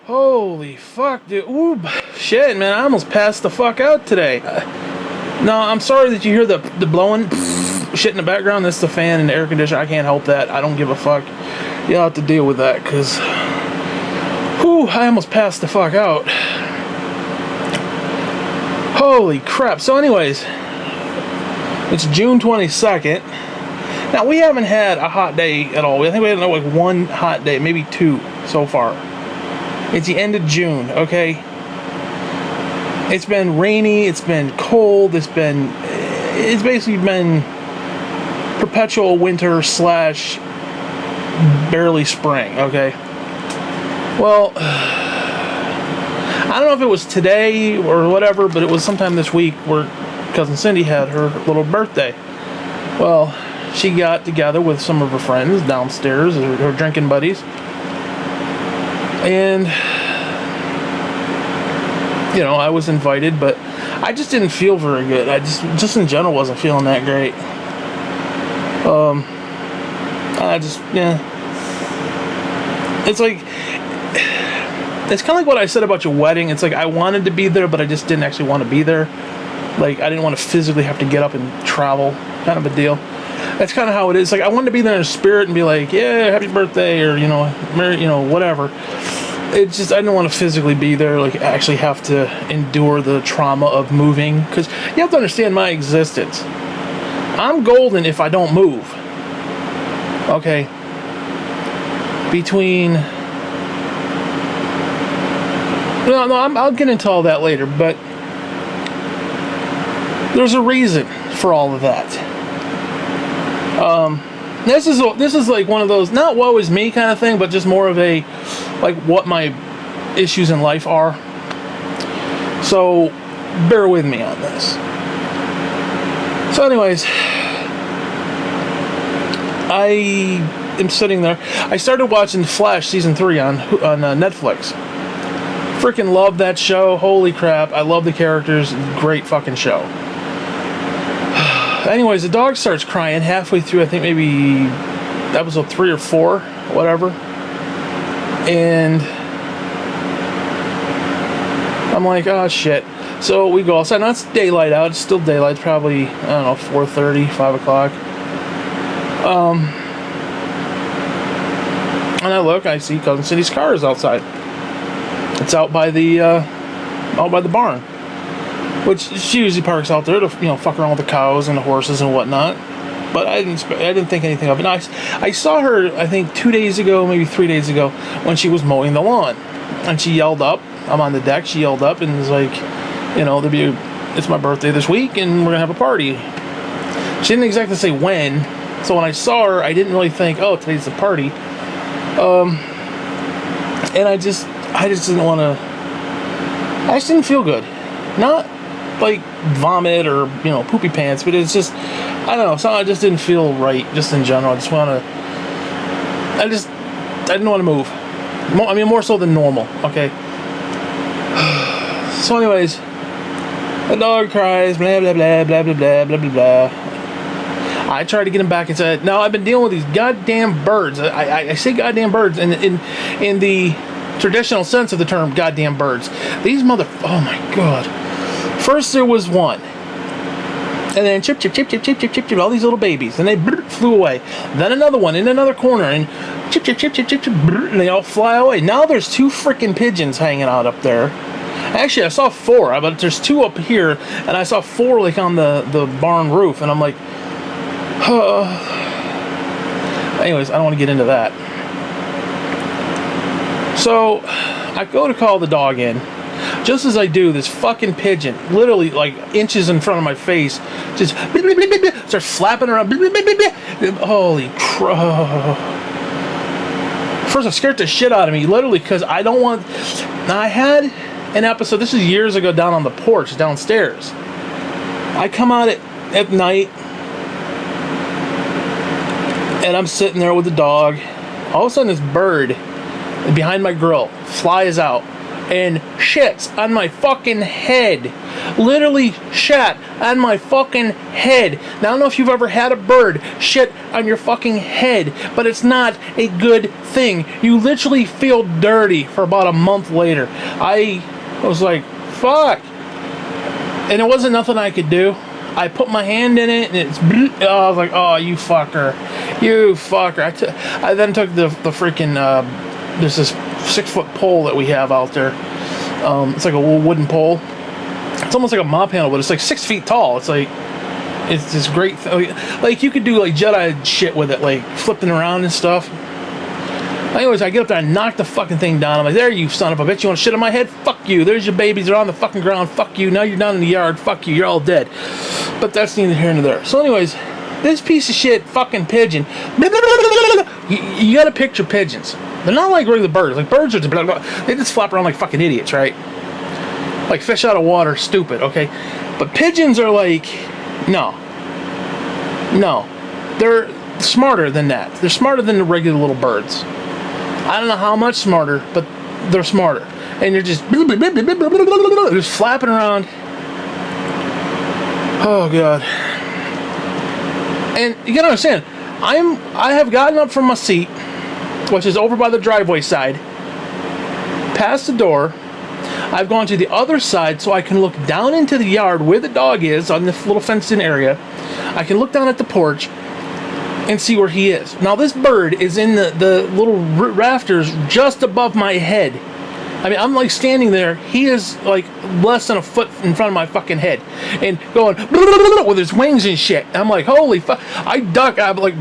Holy fuck, dude. Ooh, shit, man. I almost passed the fuck out today. No, I'm sorry that you hear the blowing shit in the background. That's the fan and the air conditioner. I can't help that. I don't give a fuck. You'll have to deal with that, because... Whew, I almost passed the fuck out. Holy crap. So anyways, it's June 22nd. Now, we haven't had a hot day at all. I think we had like one hot day, maybe two so far. It's the end of June, okay? It's been rainy, it's been cold, it's basically been perpetual winter / barely spring, okay? Well, I don't know if it was today or whatever, but it was sometime this week where Cousin Cindy had her little birthday. Well, she got together with some of her friends downstairs, her drinking buddies. And, you know, I was invited, but I just didn't feel very good. I just in general wasn't feeling that great. Yeah. It's like, it's kind of like what I said about your wedding. It's like I wanted to be there, but I just didn't actually want to be there. Like, I didn't want to physically have to get up and travel, kind of a deal. That's kind of how it is. Like, I wanted to be there in spirit and be like, yeah, happy birthday, or, you know, whatever. It's just, I didn't want to physically be there, like, actually have to endure the trauma of moving. Because you have to understand my existence. I'm golden if I don't move. Okay? I'll get into all that later, but there's a reason for all of that. This is like one of those, not woe is me kind of thing, but just more of a, like, what my issues in life are. So, bear with me on this. So anyways, I am sitting there. I started watching Flash Season 3 on Netflix. Freaking love that show. Holy crap. I love the characters. Great fucking show. Anyways, the dog starts crying halfway through, I think maybe episode 3 or 4, whatever. And I'm like, oh shit. So we go outside. Now it's daylight out. It's still daylight. It's probably, I don't know, 4:30, 5 o'clock. And I look, I see Cousin Cindy's car is outside. It's out by the barn, which she usually parks out there to, you know, fuck around with the cows and the horses and whatnot. But I didn't think anything of it. Now, I saw her, I think 2 days ago, maybe 3 days ago, when she was mowing the lawn, and she yelled up. I'm on the deck. She yelled up and was like, you know, it's my birthday this week and we're gonna have a party. She didn't exactly say when, so when I saw her, I didn't really think, oh, today's the party. And I just didn't want to. I just didn't feel good. Not like vomit or, you know, poopy pants, but it's just, I don't know, something I just didn't feel right, just in general. I didn't want to move. I mean, more so than normal, okay? So anyways, the dog cries, blah, blah, blah, blah, blah, blah, blah, blah, blah. I tried to get him back and said, no, I've been dealing with these goddamn birds. I say goddamn birds in the traditional sense of the term, goddamn birds. These oh my god. First there was one, and then chip, chip, chip, chip, chip, chip, chip, chip, all these little babies, and they flew away. Then another one in another corner, and chip, chip, chip, chip, chip, chip, and they all fly away. Now there's 2 freaking pigeons hanging out up there. Actually, I saw 4, but there's 2 up here, and I saw 4 like on the barn roof, and I'm like, anyways, I don't want to get into that. So I go to call the dog in. Just as I do, this fucking pigeon, literally like inches in front of my face, just starts flapping around. Holy crap. First, it scared the shit out of me, literally, because I don't want. Now, I had an episode, this is years ago, down on the porch downstairs. I come out at night, and I'm sitting there with the dog. All of a sudden, this bird behind my grill flies out and shits on my fucking head. literally shat on my fucking head. Now, I don't know if you've ever had a bird shit on your fucking head, but it's not a good thing. You literally feel dirty for about a month later. I was like, fuck. And it wasn't nothing I could do. I put my hand in it, and it's. I was like, "Oh, you fucker, you fucker!" I then took the freaking. There's this 6-foot pole that we have out there. It's like a wooden pole. It's almost like a mop handle, but it's like 6 feet tall. It's like it's this great. Like you could do like Jedi shit with it, like flipping around and stuff. Anyways, I get up there and knock the fucking thing down. I'm like, there, you son of a bitch. You want to shit on my head? Fuck you. There's your babies. They're on the fucking ground. Fuck you. Now you're down in the yard. Fuck you. You're all dead. But that's neither here nor there. So anyways, this piece of shit fucking pigeon. You gotta picture pigeons. They're not like regular birds. Like birds are just, they just flap around like fucking idiots, right? Like fish out of water. Stupid, okay? But pigeons are like, no. They're smarter than that. They're smarter than the regular little birds. I don't know how much smarter, but they're smarter. And they're just flapping around. Oh god. And you gotta understand, I have gotten up from my seat, which is over by the driveway side, past the door. I've gone to the other side so I can look down into the yard where the dog is on this little fenced-in area. I can look down at the porch and see where he is. Now this bird is in the little rafters just above my head. I mean, I'm like standing there. He is like less than a foot in front of my fucking head, and going with his wings and shit. I'm like, holy fuck! I duck. I'm like,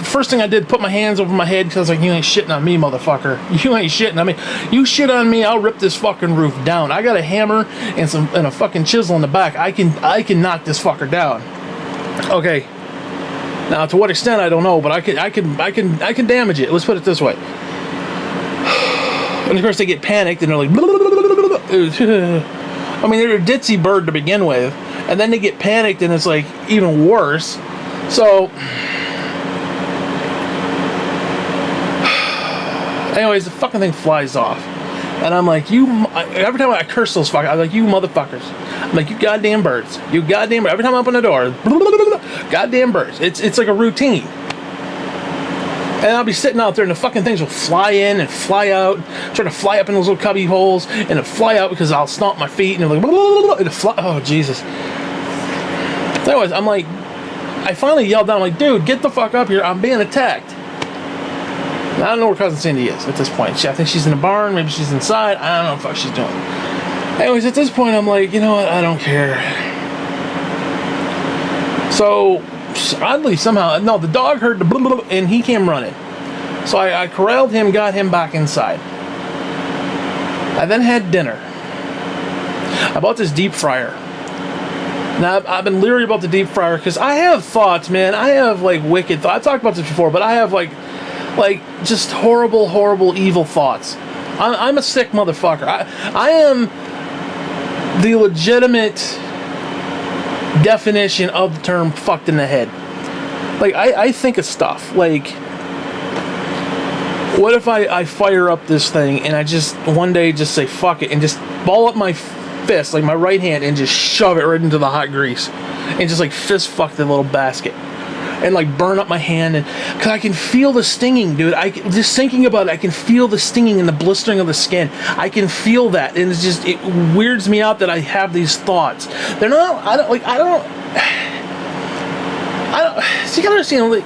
first thing I did, put my hands over my head because I was like, you ain't shitting on me, motherfucker. You ain't shitting on me. You shit on me, I'll rip this fucking roof down. I got a hammer and a fucking chisel in the back. I can knock this fucker down. Okay. Now, to what extent I don't know, but I can damage it. Let's put it this way. And of course, they get panicked and they're like, I mean, they're a ditzy bird to begin with, and then they get panicked and it's like even worse. So, anyways, the fucking thing flies off, and I'm like, every time I curse those fuckers, I'm like, you motherfuckers. I'm like, you goddamn birds. You goddamn birds. Every time I open the door, goddamn birds. It's like a routine. And I'll be sitting out there and the fucking things will fly in and fly out, try to fly up in those little cubby holes, and it'll fly out because I'll stomp my feet and it'll fly. Oh, Jesus. Anyways, I'm like, I finally yelled down, I'm like, dude, get the fuck up here. I'm being attacked. Now, I don't know where Cousin Cindy is at this point. I think she's in the barn. Maybe she's inside. I don't know what the fuck she's doing. Anyways, at this point, I'm like, you know what? I don't care. So, oddly, somehow, no, the dog heard the and he came running. So I corralled him, got him back inside. I then had dinner. I bought this deep fryer. Now, I've been leery about the deep fryer because I have thoughts, man. I have, like, wicked thoughts. I've talked about this before, but I have, like just horrible, evil thoughts. I'm a sick motherfucker. I am the legitimate definition of the term fucked in the head. Like, I think of stuff like, what if I fire up this thing and I just one day just say fuck it and just ball up my fist, like my right hand, and just shove it right into the hot grease and just like fist fuck the little basket and like burn up my hand, and because I can feel the stinging, dude. Just thinking about it, I can feel the stinging and the blistering of the skin. I can feel that, and it weirds me out that I have these thoughts. They're not. I don't. So you gotta understand, like,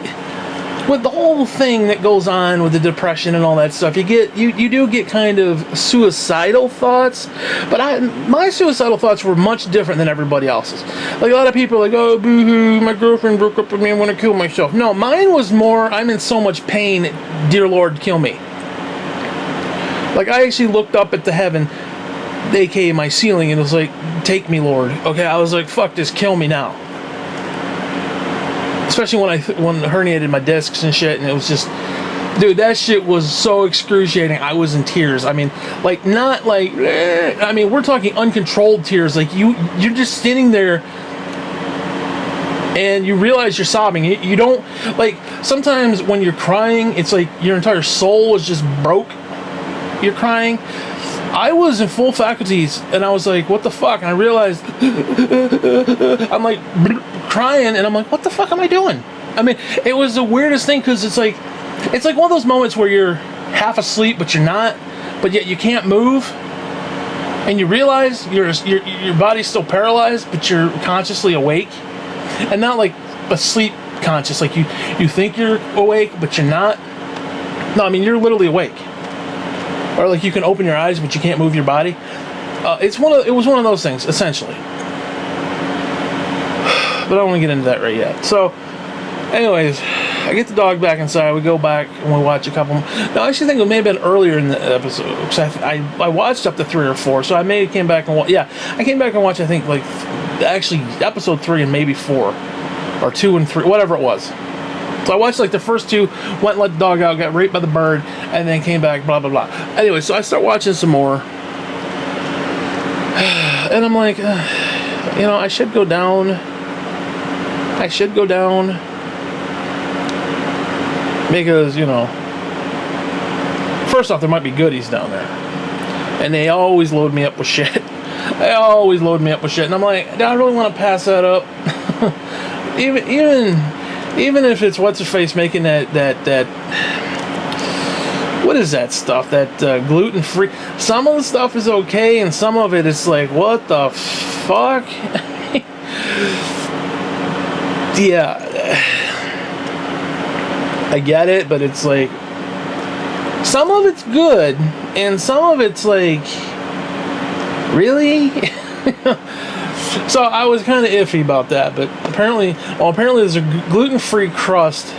with the whole thing that goes on with the depression and all that stuff, you do get kind of suicidal thoughts. But my suicidal thoughts were much different than everybody else's. Like, a lot of people are like, oh, boo-hoo, my girlfriend broke up with me, I want to kill myself. No, mine was more, I'm in so much pain, dear Lord, kill me. Like, I actually looked up at the heaven, aka my ceiling, and it was like, take me, Lord. Okay, I was like, fuck this, kill me now. Especially when I herniated my discs and shit, and it was just, dude, that shit was so excruciating. I was in tears. I mean, like, not like, I mean, we're talking uncontrolled tears. Like, you're just standing there, and you realize you're sobbing. You don't, like, sometimes when you're crying, it's like your entire soul is just broke. You're crying. I was in full faculties, and I was like, what the fuck? And I realized, I'm like crying, and I'm like, what the fuck am I doing? I mean, it was the weirdest thing, because it's like one of those moments where you're half asleep, but you're not, but yet you can't move, and you realize your body's still paralyzed, but you're consciously awake, and not like asleep conscious, like you think you're awake, but you're not. No, I mean, you're literally awake. Or like you can open your eyes, but you can't move your body. It was one of those things, essentially. But I don't want to get into that right yet. So, anyways, I get the dog back inside. We go back and we watch a couple. Now, I actually think it may have been earlier in the episode, because I watched up to 3 or 4. So I may have came back and I came back and watched, I think, like, actually episode 3 and maybe 4, or 2 and 3, whatever it was. So I watched like the first 2, went and let the dog out, got raped by the bird, and then came back, blah, blah, blah. Anyway, so I start watching some more. And I'm like, I should go down. Because, first off, there might be goodies down there. And they always load me up with shit. And I'm like, do I really want to pass that up? Even if it's what's-her-face making that what is that stuff, that gluten-free, some of the stuff is okay, and some of it is like, what the fuck? Yeah, I get it, but it's like, some of it's good, and some of it's like, really? So I was kind of iffy about that, but apparently there's a gluten-free crust,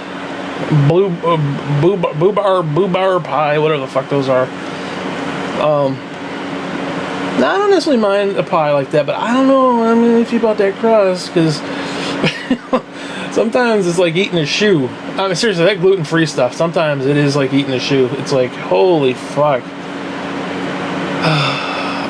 bluebar pie, whatever the fuck those are. Now, I don't necessarily mind a pie like that, but I don't know. I'm iffy about that crust, because sometimes it's like eating a shoe. I mean, seriously, that gluten-free stuff, sometimes it is like eating a shoe. It's like, holy fuck.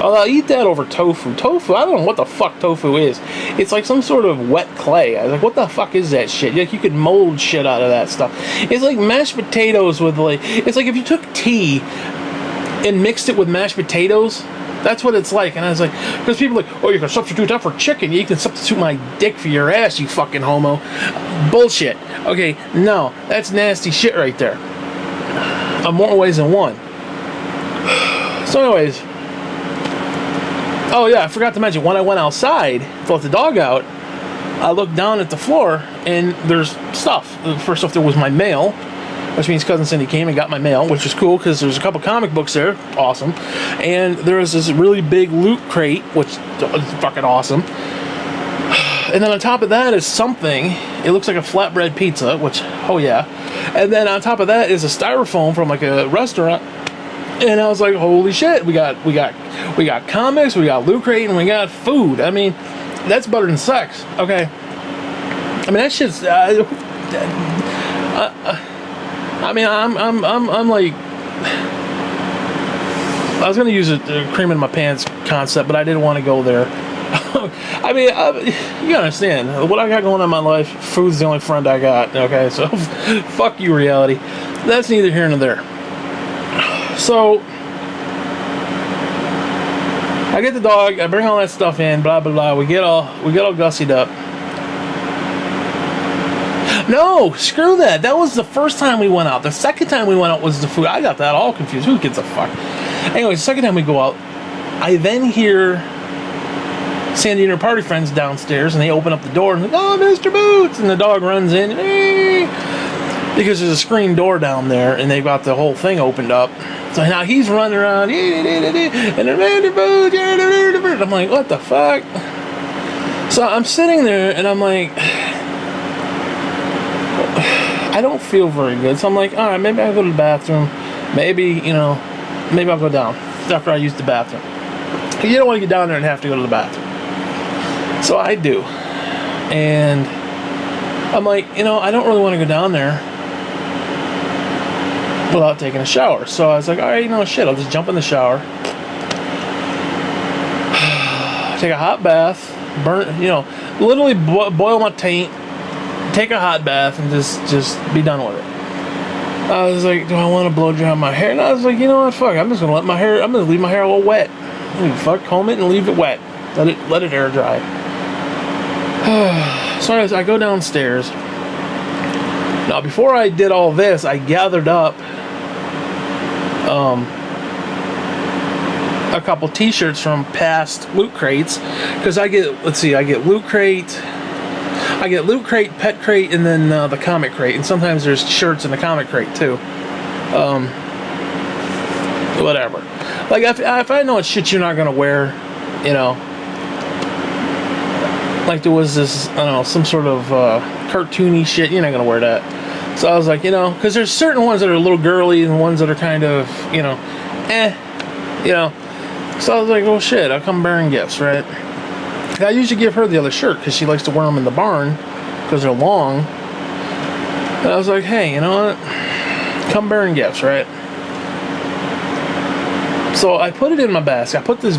I'll eat that over tofu. Tofu, I don't know what the fuck tofu is. It's like some sort of wet clay. I was like, what the fuck is that shit? Like, you could mold shit out of that stuff. It's like mashed potatoes with like, it's like if you took tea and mixed it with mashed potatoes, that's what it's like. And I was like, because people are like, oh, you can substitute that for chicken. You can substitute my dick for your ass, you fucking homo. Bullshit. Okay, no, that's nasty shit right there. On more ways than one. So anyways, oh yeah, I forgot to mention, when I went outside to let the dog out, I looked down at the floor, and there's stuff. First off, there was my mail, which means Cousin Cindy came and got my mail, which was cool, because there's a couple comic books there, awesome. And there was this really big loot crate, which is fucking awesome. And then on top of that is something, it looks like a flatbread pizza, which, oh yeah. And then on top of that is a styrofoam from like a restaurant. And I was like, holy shit, we got comics, we got loot crate, and we got food. I mean, that's better than sex, okay? I mean, that shit's, I mean, I'm like, I was gonna use a cream in my pants concept, but I didn't want to go there. I mean, you understand what I got going on in my life. Food's the only friend I got, okay? So, fuck you, reality. That's neither here nor there. So, I get the dog, I bring all that stuff in, blah, blah, blah. We get all gussied up. No, screw that. That was the first time we went out. The second time we went out was the food. I got that all confused. Who gives a fuck? Anyway, the second time we go out, I then hear Sandy and her party friends downstairs, and they open up the door, and like, oh, Mr. Boots! And the dog runs in, because there's a screen door down there, and they've got the whole thing opened up. So now he's running around, and I'm like, what the fuck? So I'm sitting there, and I'm like, I don't feel very good. So I'm like, all right, maybe I'll go to the bathroom. Maybe I'll go down after I use the bathroom. You don't want to get down there and have to go to the bathroom. So I do. And I'm like, I don't really want to go down there without taking a shower. So I was like, all right, shit, I'll just jump in the shower, take a hot bath, literally boil my taint, take a hot bath, and just be done with it. I was like, do I want to blow dry my hair? And I was like, you know what, fuck, I'm gonna leave my hair a little wet. Fuck, comb it and leave it wet. Let it air dry. So I go downstairs. Now, before I did all this, I gathered up a couple t-shirts from past Loot Crates, because I get Loot Crate, Pet Crate, and then the Comic Crate, and sometimes there's shirts in the Comic Crate too. Whatever. Like, if I know it's shit you're not gonna wear, you know, like there was this, I don't know, some sort of cartoony shit, you're not gonna wear that. So I was like, you know, because there's certain ones that are a little girly and ones that are kind of, you know, you know. So I was like, well, shit, I'll come bearing gifts, right? I usually give her the other shirt because she likes to wear them in the barn because they're long. And I was like, hey, you know what? Come bearing gifts, right? So I put it in my basket. I put this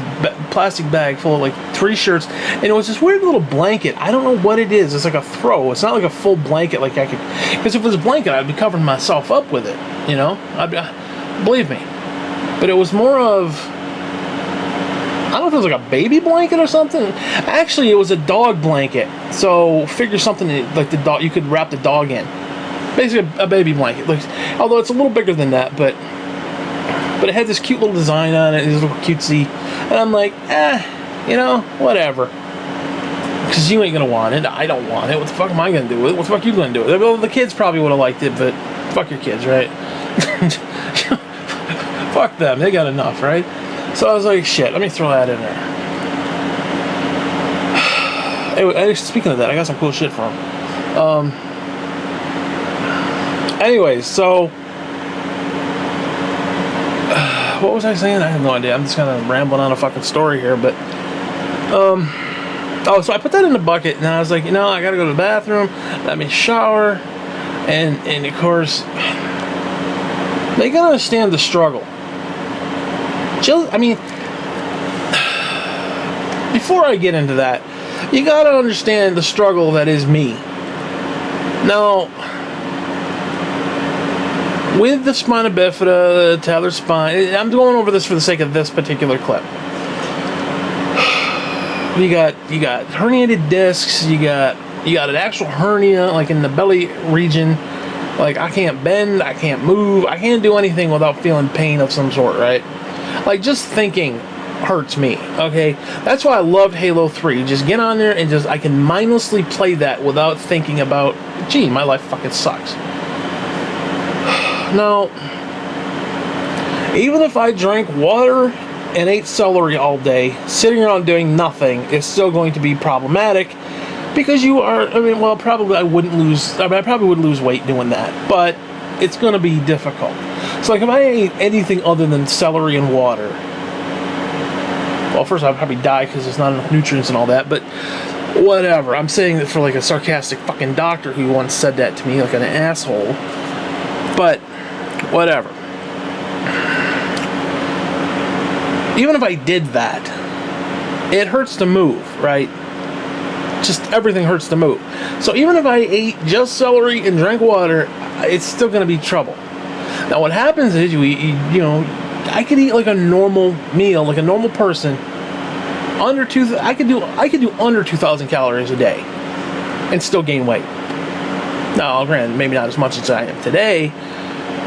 plastic bag full of like 3 shirts, and it was this weird little blanket. I don't know what it is. It's like a throw. It's not like a full blanket like I could, because if it was a blanket, I'd be covering myself up with it, you know? Believe me. But it was more of, I don't know if it was like a baby blanket or something. Actually, it was a dog blanket. So figure something like the dog, you could wrap the dog in. Basically a baby blanket. Like, although it's a little bigger than that, but it had this cute little design on it. It was a little cutesy. And I'm like, you know, whatever. Because you ain't going to want it. I don't want it. What the fuck am I going to do with it? What the fuck are you going to do with it? Well, the kids probably would have liked it, but fuck your kids, right? Fuck them. They got enough, right? So I was like, shit, let me throw that in there. Anyway, speaking of that, I got some cool shit for them. Anyways, so what was I saying? I have no idea. I'm just kind of rambling on a fucking story here, but so I put that in the bucket, and I was like, you know, I gotta go to the bathroom, let me shower, and of course, they gotta understand the struggle. I mean, before I get into that, you gotta understand the struggle that is me. Now, with the spina bifida, the talar spine, I'm going over this for the sake of this particular clip. You got herniated discs, you got an actual hernia, like in the belly region. Like, I can't bend, I can't move, I can't do anything without feeling pain of some sort, right? Like, just thinking hurts me, okay? That's why I love Halo 3. Just get on there and I can mindlessly play that without thinking about, gee, my life fucking sucks. Now, even if I drank water and ate celery all day, sitting around doing nothing is still going to be problematic, because probably I probably would lose weight doing that, but it's going to be difficult. So, like, if I ate anything other than celery and water, well, first I'd probably die because there's not enough nutrients and all that, but whatever. I'm saying that for like a sarcastic fucking doctor who once said that to me, like an asshole, but whatever. Even if I did that, it hurts to move, right? Just everything hurts to move. So even if I ate just celery and drank water, it's still going to be trouble. Now what happens is I could eat like a normal meal, like a normal person. I could do under 2,000 calories a day and still gain weight. Now, granted, maybe not as much as I am today,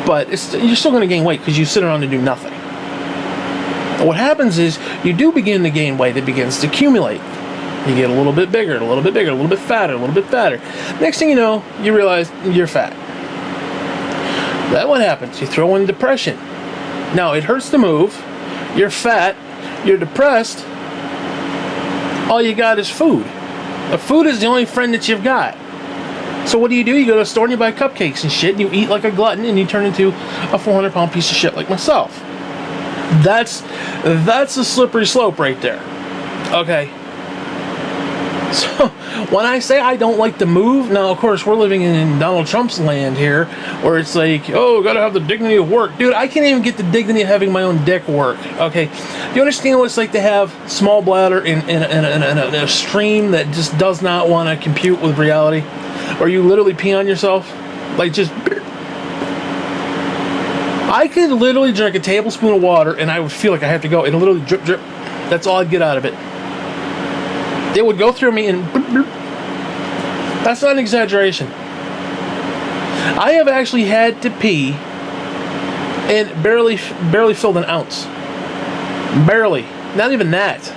but you're still going to gain weight because you sit around and do nothing. What happens is you do begin to gain weight. It begins to accumulate. You get a little bit bigger, a little bit bigger, a little bit fatter, a little bit fatter. Next thing you know, you realize you're fat. Then what happens? You throw in depression. Now, it hurts to move. You're fat. You're depressed. All you got is food. The food is the only friend that you've got. So what do? You go to the store and you buy cupcakes and shit, and you eat like a glutton, and you turn into a 400-pound piece of shit like myself. That's a slippery slope right there. Okay. So when I say I don't like to move, now of course we're living in Donald Trump's land here, where it's like, oh, gotta have the dignity of work. Dude, I can't even get the dignity of having my own dick work. Okay. Do you understand what it's like to have small bladder in a stream that just does not want to compute with reality? Or you literally pee on yourself? Like, just I could literally drink a tablespoon of water and I would feel like I have to go. It'll literally drip, drip. That's all I'd get out of it. It would go through me and bloop, bloop. That's not an exaggeration. I have actually had to pee and barely filled an ounce. Barely. Not even that.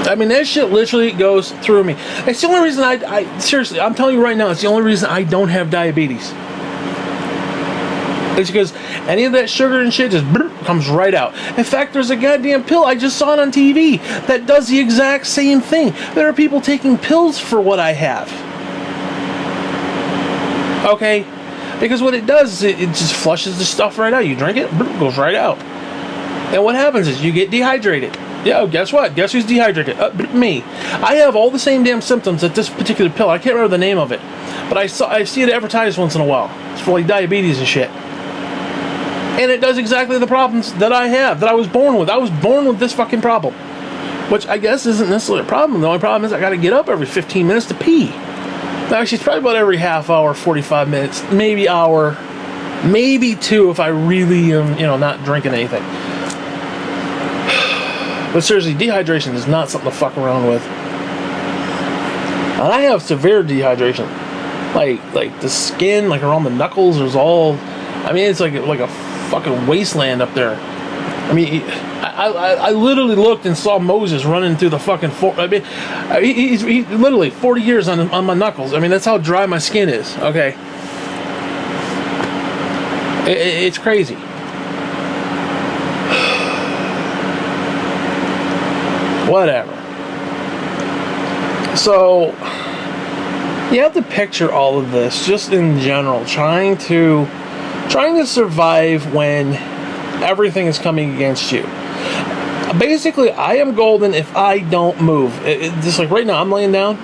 I mean, that shit literally goes through me. It's the only reason I seriously, I'm telling you right now, it's the only reason I don't have diabetes. It's because any of that sugar and shit just comes right out. In fact, there's a goddamn pill, I just saw it on TV, that does the exact same thing. There are people taking pills for what I have. Okay? Because what it does is it just flushes the stuff right out. You drink it, goes right out. And what happens is you get dehydrated. Yeah, guess what? Guess who's dehydrated? Me. I have all the same damn symptoms that this particular pill. I can't remember the name of it, but I see it advertised once in a while. It's for like diabetes and shit. And it does exactly the problems that I have, that I was born with. I was born with this fucking problem, which I guess isn't necessarily a problem. The only problem is I got to get up every 15 minutes to pee. Actually, it's probably about every half hour, 45 minutes, maybe hour, maybe two if I really am, not drinking anything. But seriously, dehydration is not something to fuck around with. And I have severe dehydration. Like the skin, like around the knuckles, is all... I mean, it's like a fucking wasteland up there. I mean, I literally looked and saw Moses running through the fucking... I mean, he's literally 40 years on my knuckles. I mean, that's how dry my skin is, okay? It's crazy. Whatever. So, you have to picture all of this, just in general, trying to survive when everything is coming against you. Basically, I am golden if I don't move. Just like right now, I'm laying down.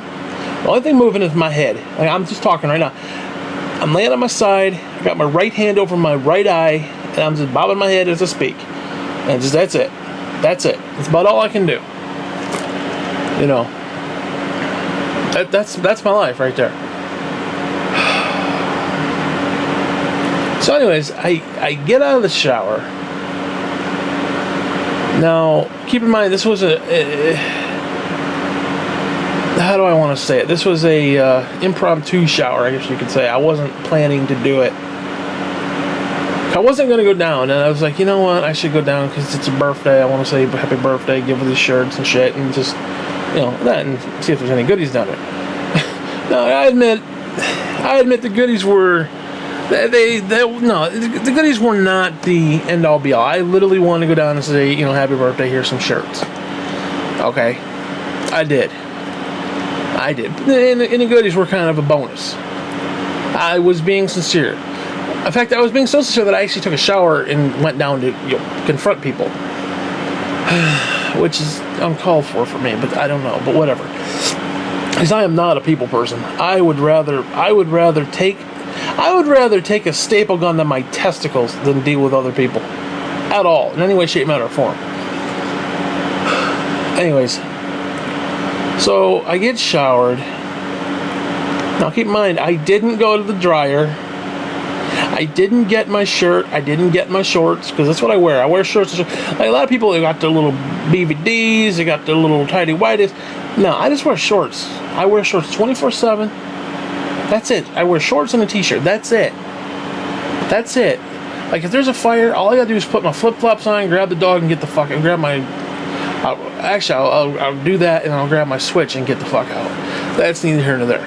The only thing moving is my head. Like, I'm just talking right now. I'm laying on my side. I got my right hand over my right eye, and I'm just bobbing my head as I speak. And just that's it. That's it. That's about all I can do. That's my life right there. So anyways, I get out of the shower. Now, keep in mind, this was how do I want to say it? This was a impromptu shower, I guess you could say. I wasn't planning to do it. I wasn't going to go down, and I was like, you know what? I should go down because it's a birthday. I want to say happy birthday, give her the shirts and shit, and just, that, and see if there's any goodies down there. No, I admit the goodies were... the goodies were not the end-all be-all. I literally wanted to go down and say, happy birthday, here's some shirts. Okay. I did. And the goodies were kind of a bonus. I was being sincere. In fact, I was being so sincere that I actually took a shower and went down to confront people. Which is uncalled for me, but I don't know, but whatever. Because I am not a people person. I would rather take a staple gun to my testicles than deal with other people. At all. In any way, shape, matter, or form. Anyways. So, I get showered. Now, keep in mind, I didn't go to the dryer. I didn't get my shirt. I didn't get my shorts, because that's what I wear. I wear shorts. Like a lot of people, they got their little BVDs. They got their little tighty-whities. No, I just wear shorts. I wear shorts 24/7. That's it. I wear shorts and a t-shirt. That's it. Like, if there's a fire, all I gotta do is put my flip-flops on, grab the dog, and get the fuck out. Grab my... I'll do that, and I'll grab my switch and get the fuck out. That's neither here nor there.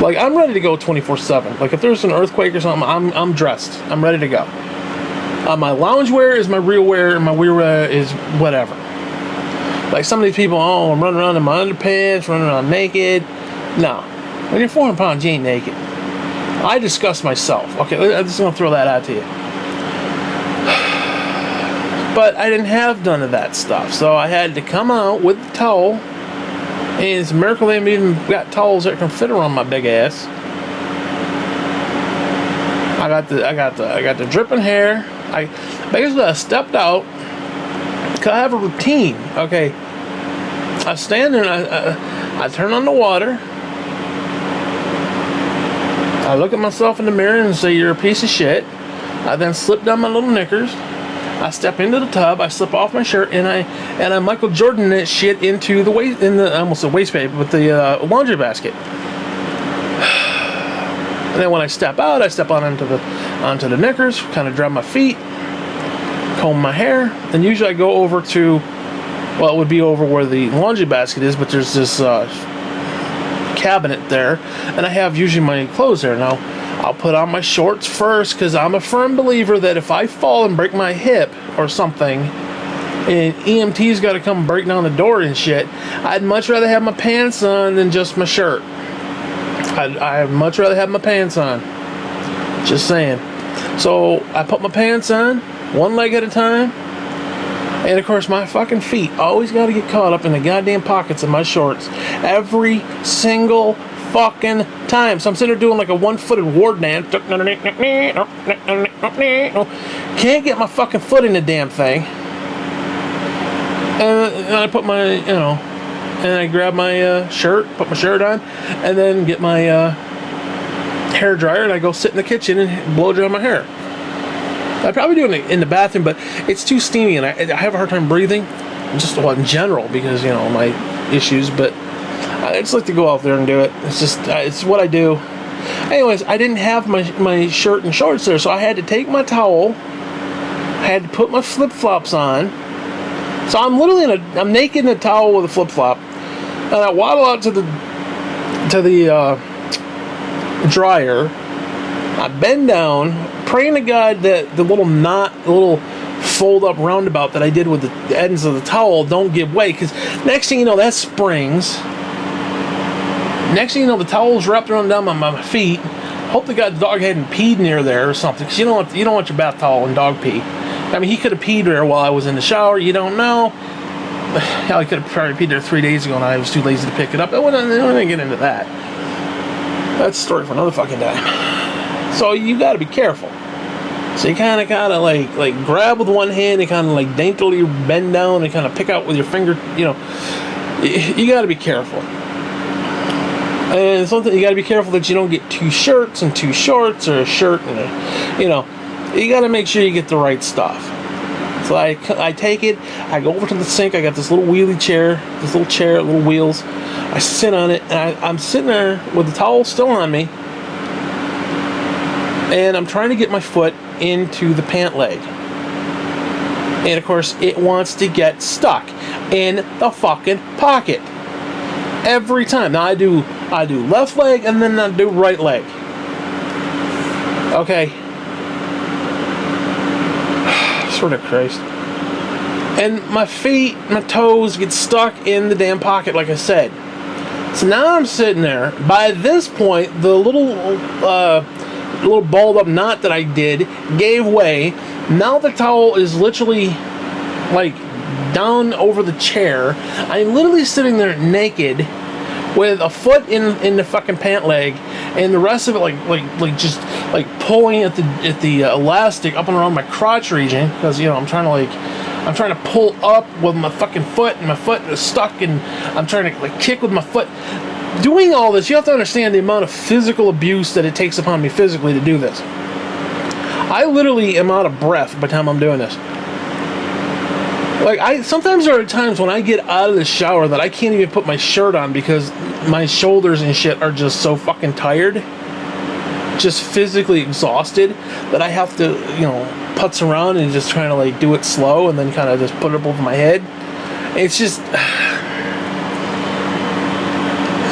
Like, I'm ready to go 24/7. Like, if there's an earthquake or something, I'm dressed. I'm ready to go. My lounge wear is my real wear, and my wear wear is whatever. Like, some of these people, I'm running around in my underpants, running around naked. No. When you're 400 pounds, you ain't naked. I disgust myself. Okay, I'm just going to throw that out to you. But I didn't have none of that stuff, so I had to come out with the towel. And it's a miracle they even got towels that can fit around my big ass. I got the dripping hair. I stepped out. Cause I have a routine. Okay, I stand there and I turn on the water. I look at myself in the mirror and say, you're a piece of shit. I then slip down my little knickers. I step into the tub. I slip off my shirt, and I Michael Jordan that shit into the waste, I almost said waste paper, with the laundry basket. And then when I step out onto the knickers, kind of dry my feet, comb my hair, and usually I go over to, well, it would be over where the laundry basket is, but there's this cabinet there, and I have usually my clothes there. Now, I'll put on my shorts first, because I'm a firm believer that if I fall and break my hip or something, and EMT's got to come break down the door and shit, I'd much rather have my pants on than just my shirt. I'd much rather have my pants on. Just saying. So, I put my pants on, one leg at a time, and of course my fucking feet always got to get caught up in the goddamn pockets of my shorts. Every single fucking time. So I'm sitting there doing like a one-footed ward dance. Can't get my fucking foot in the damn thing. And I put my, and I grab my shirt, put my shirt on, and then get my hair dryer, and I go sit in the kitchen and blow dry my hair. I'd probably do it in the bathroom, but it's too steamy, and I have a hard time breathing, just in general, because, my issues, but I just like to go out there and do it. It's just, it's what I do. Anyways, I didn't have my shirt and shorts there, so I had to take my towel, I had to put my flip-flops on. So I'm literally I'm naked in a towel with a flip-flop, and I waddle out to the dryer. I bend down, praying to God that the little fold-up roundabout that I did with the ends of the towel don't give way, because next thing you know, that springs. Next thing you know, the towel's wrapped around down my feet. Hope to God the dog hadn't peed near there or something, because you don't want your bath towel and dog pee. I mean, he could have peed there while I was in the shower. You don't know. Hell, he could have probably peed there 3 days ago, and I was too lazy to pick it up. I wouldn't get into that. That's a story for another fucking time. So you got to be careful. So you kind of like grab with one hand and kind of like daintily bend down and kind of pick out with your finger. You got to be careful. And something you got to be careful that you don't get two shirts and two shorts, or a shirt and you got to make sure you get the right stuff. So I take it, I go over to the sink, I got this little wheelie chair, little wheels. I sit on it, and I'm sitting there with the towel still on me, and I'm trying to get my foot into the pant leg. And of course, it wants to get stuck in the fucking pocket. Every time. Now I do left leg, and then I do right leg. Okay. Sort of Christ. And my feet, my toes get stuck in the damn pocket, like I said. So now I'm sitting there. By this point, the little balled up knot that I did gave way. Now the towel is literally like down over the chair. I'm literally sitting there naked with a foot in the fucking pant leg, and the rest of it like just like pulling at the elastic up and around my crotch region, because I'm trying to pull up with my fucking foot, and my foot is stuck, and I'm trying to like kick with my foot. Doing all this, you have to understand the amount of physical abuse that it takes upon me physically to do this. I literally am out of breath by the time I'm doing this. Like, sometimes there are times when I get out of the shower that I can't even put my shirt on, because my shoulders and shit are just so fucking tired, just physically exhausted, that I have to, putz around and just trying to like do it slow, and then kind of just put it up over my head. It's just,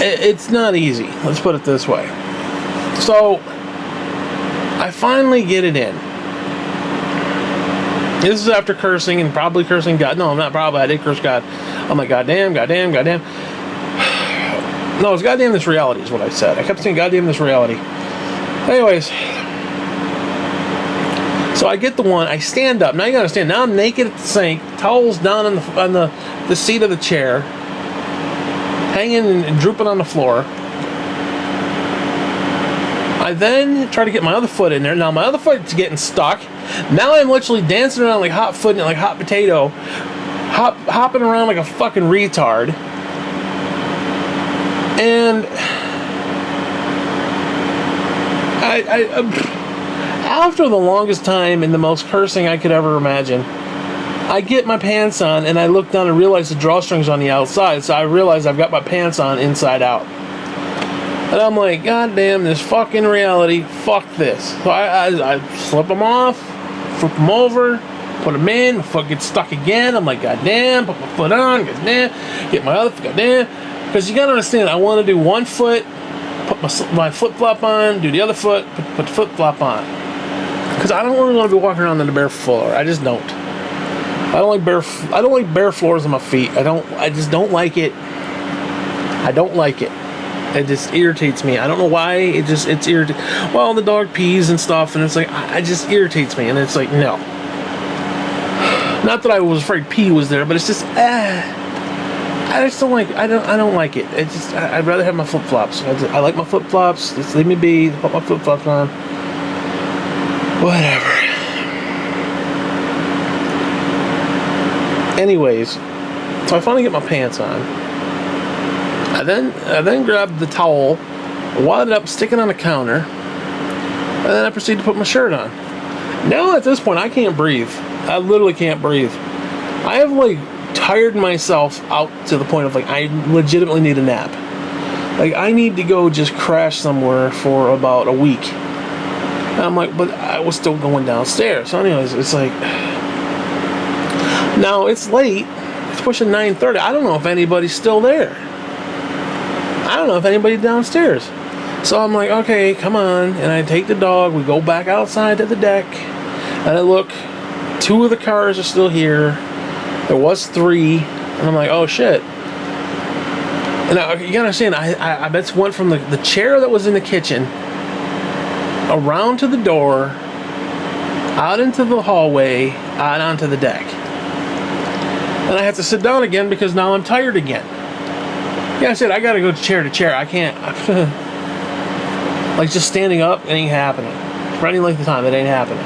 it's not easy. Let's put it this way. So, I finally get it in. This is after cursing, and probably cursing God. No, not probably. I did curse God. I'm like, goddamn. No, it's goddamn this reality is what I said. I kept saying goddamn this reality. Anyways, so I get the one. I stand up. Now you gotta understand. Now I'm naked at the sink, towels down on the seat of the chair, hanging and drooping on the floor. I then try to get my other foot in there. Now my other foot's getting stuck. Now I'm literally dancing around like hot foot and like hot potato, hopping around like a fucking retard. And after the longest time and the most cursing I could ever imagine, I get my pants on and I look down and realize the drawstrings on the outside. So I realize I've got my pants on inside out. And I'm like, God damn, this fucking reality. Fuck this. So I slip them off, flip them over, put them in, my foot gets stuck again. I'm like, God damn, put my foot on, God damn, get my other foot, God damn. Because you gotta understand, I want to do one foot, put my flip-flop on, do the other foot, put the flip-flop on. Because I don't really want to be walking around on the bare floor. I just don't. I don't like bare floors on my feet. I just don't like it. I don't like it. It just irritates me. I don't know why. It's irritating. Well, the dog pees and stuff, and it's like, it just irritates me. And it's like, no. Not that I was afraid pee was there, but it's just, I just don't like. I don't like it. I'd rather have my flip flops. I like my flip flops. Just leave me be. Put my flip flops on. Whatever. Anyways, so I finally get my pants on. I then grabbed the towel, wadded up, stick it on the counter, and then I proceed to put my shirt on. Now at this point, I can't breathe. I literally can't breathe. I have like tired myself out to the point of like I legitimately need a nap. Like I need to go just crash somewhere for about a week. And I'm like, but I was still going downstairs. So anyways, it's like, now it's late. It's pushing 9:30. I don't know if anybody's still there. I don't know if anybody's downstairs. So I'm like, okay, come on. And I take the dog. We go back outside to the deck. And I look. 2 of the cars are still here. There was 3. And I'm like, oh, shit. And now, you gotta understand, I bet went from the chair that was in the kitchen around to the door, out into the hallway, out onto the deck. And I have to sit down again because now I'm tired again. Yeah, I said I gotta go chair to chair. I can't. Like just standing up, it ain't happening. For any length of time, it ain't happening.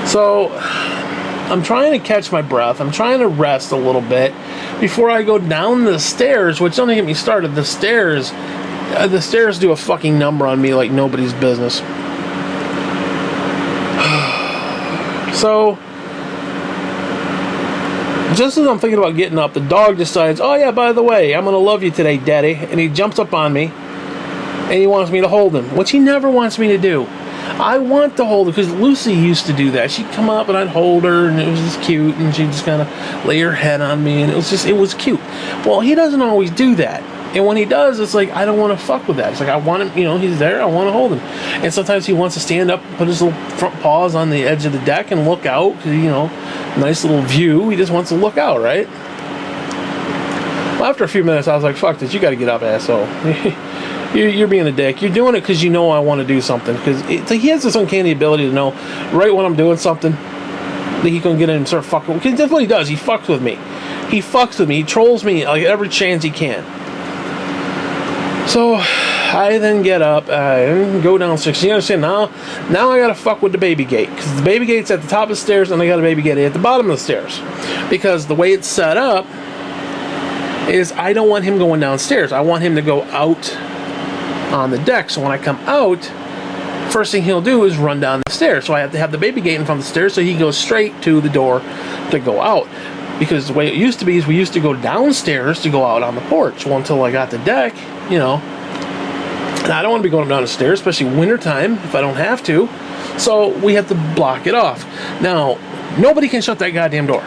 So I'm trying to catch my breath. I'm trying to rest a little bit before I go down the stairs. Which don't get me started. The stairs do a fucking number on me like nobody's business. So just as I'm thinking about getting up, the dog decides, oh yeah, by the way, I'm going to love you today, Daddy. And he jumps up on me, and he wants me to hold him, which he never wants me to do. I want to hold her, because Lucy used to do that. She'd come up, and I'd hold her, and it was just cute, and she'd just kind of lay her head on me, and it was cute. Well, he doesn't always do that. And when he does, it's like, I don't want to fuck with that. It's like, I want him, he's there, I want to hold him. And sometimes he wants to stand up, put his little front paws on the edge of the deck and look out, because, nice little view. He just wants to look out, right? Well, after a few minutes, I was like, fuck this, you got to get up, asshole. You're being a dick. You're doing it because you know I want to do something. Because he has this uncanny ability to know right when I'm doing something that he can get in and start fucking. Because that's what he does. He fucks with me. He fucks with me. He trolls me like every chance he can. So I then get up and go downstairs. You understand? Now I gotta fuck with the baby gate, because the baby gate's at the top of the stairs and I got a baby gate at the bottom of the stairs. Because the way it's set up is I don't want him going downstairs. I want him to go out on the deck. So when I come out, first thing he'll do is run down the stairs. So I have to have the baby gate in front of the stairs so he goes straight to the door to go out. Because the way it used to be is we used to go downstairs to go out on the porch. Well, until I got the deck, and I don't want to be going down the stairs, especially wintertime, if I don't have to. So we have to block it off. Now, nobody can shut that goddamn door.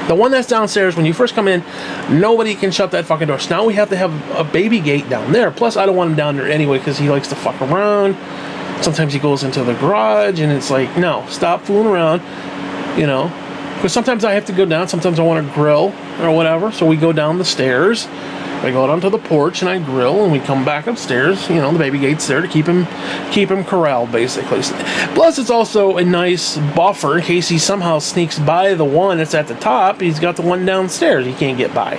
The one that's downstairs, when you first come in, nobody can shut that fucking door. So now we have to have a baby gate down there. Plus, I don't want him down there anyway, because he likes to fuck around. Sometimes he goes into the garage, and it's like, no, stop fooling around, Because sometimes I have to go down. Sometimes I want to grill or whatever. So we go down the stairs. I go out onto the porch and I grill, and we come back upstairs. The baby gate's there to keep him corralled, basically. Plus, it's also a nice buffer in case he somehow sneaks by the one that's at the top. He's got the one downstairs he can't get by.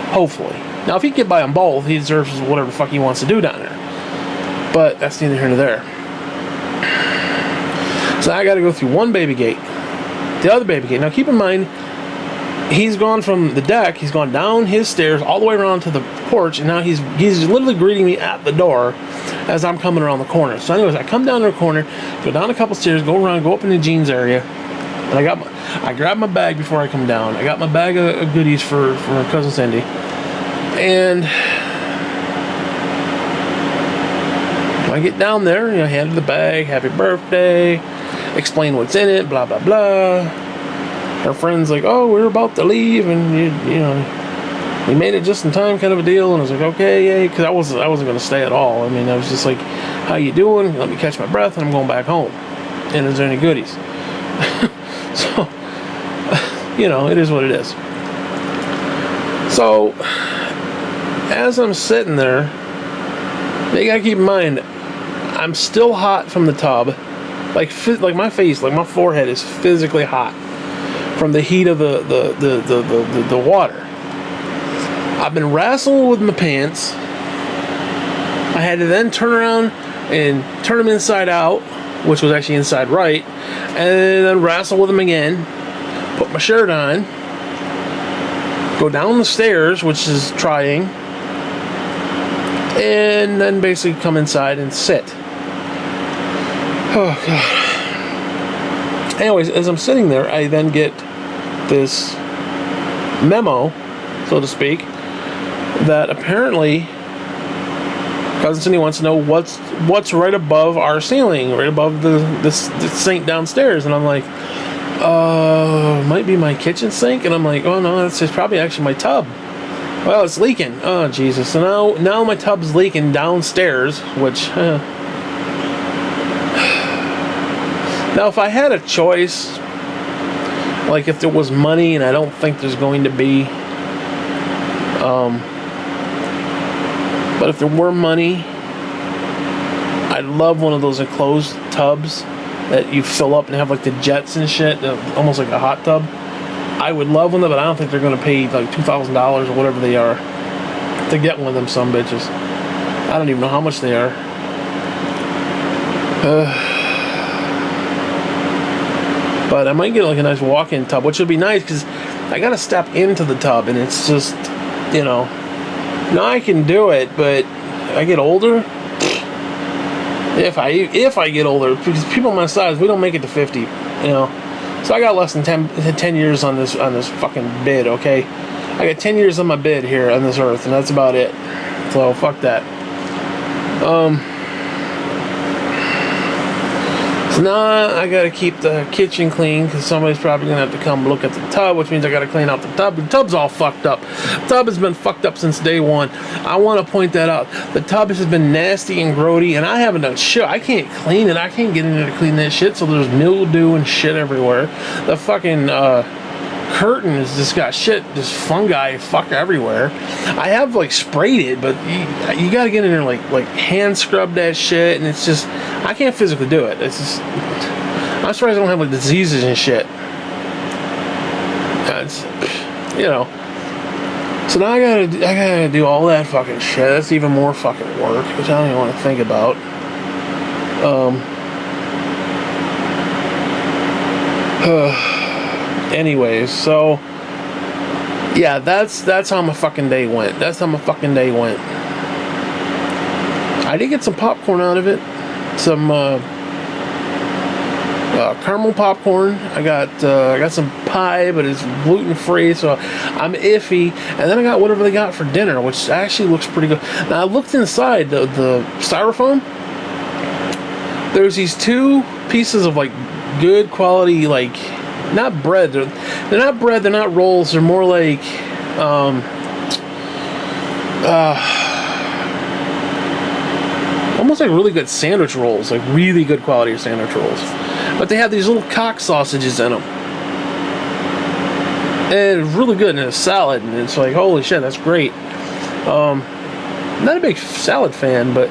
Hopefully. Now, if he can get by them both, he deserves whatever the fuck he wants to do down there. But that's neither here nor there. So I got to go through one baby gate, the other baby gate. Now, keep in mind, he's gone from the deck, he's gone down his stairs all the way around to the porch, and now he's literally greeting me at the door as I'm coming around the corner. So anyways, I come down to the corner, go down a couple stairs, go around, go up in the jeans area, and I grab my bag before I come down. I got my bag of goodies for cousin Cindy, and I get down there, hand her the bag, happy birthday, explain what's in it, blah blah blah. Her friend's like, oh, we're about to leave, and we made it just in time, kind of a deal. And I was like, okay, yay, because I wasn't going to stay at all. I mean, I was just like, how you doing? Let me catch my breath, and I'm going back home. And is there any goodies? So, it is what it is. So, as I'm sitting there, you gotta keep in mind, I'm still hot from the tub. Like my face, like my forehead is physically hot from the heat of the water. I've been wrestling with my pants. I had to then turn around and turn them inside out, which was actually inside right, and then wrestle with them again, put my shirt on, go down the stairs, which is trying, and then basically come inside and sit. Oh, God. Anyways, as I'm sitting there, I then get this memo, so to speak, that apparently cousin Cindy wants to know what's right above our ceiling, right above the sink downstairs. And I'm like, might be my kitchen sink. And I'm like, oh no, it's probably actually my tub. Well, it's leaking. Oh Jesus! So now my tub's leaking downstairs, which. Now, if I had a choice, like if there was money, and I don't think there's going to be, but if there were money, I'd love one of those enclosed tubs that you fill up and have like the jets and shit, almost like a hot tub. I would love one of them, but I don't think they're going to pay like $2,000 or whatever they are to get one of them bitches. I don't even know how much they are. But I might get like a nice walk-in tub, which would be nice because I got to step into the tub, and it's just, now I can do it, but I get older. If I get older, because people my size, we don't make it to 50, So I got less than 10 years on this fucking bid, okay? I got 10 years on my bid here on this earth, and that's about it. So fuck that. So now I gotta keep the kitchen clean because somebody's probably gonna have to come look at the tub, which means I gotta clean out the tub. The tub's all fucked up. The tub has been fucked up since day one. I want to point that out. The tub has been nasty and grody, and I haven't done shit. I can't clean it. I can't get in there to clean that shit. So there's mildew and shit everywhere. The fucking curtain has just got shit, just fungi fuck everywhere. I have like sprayed it, but you gotta get in there like hand scrub that shit, and it's just I can't physically do it. It's just I'm surprised I don't have like diseases and shit. It's So now I gotta do all that fucking shit. That's even more fucking work, which I don't even want to think about. Anyways, so yeah, that's how my fucking day went. I did get some popcorn out of it, some caramel popcorn. I got some pie, but it's gluten free, so I'm iffy. And then I got whatever they got for dinner, which actually looks pretty good. Now I looked inside the styrofoam. There's these two pieces of like good quality, like. Not bread. They're not bread. They're not rolls. They're more like almost like really good sandwich rolls, like really good quality sandwich rolls. But they have these little cock sausages in them, and it's really good. And it's salad, and it's like holy shit, that's great. Not a big salad fan, but.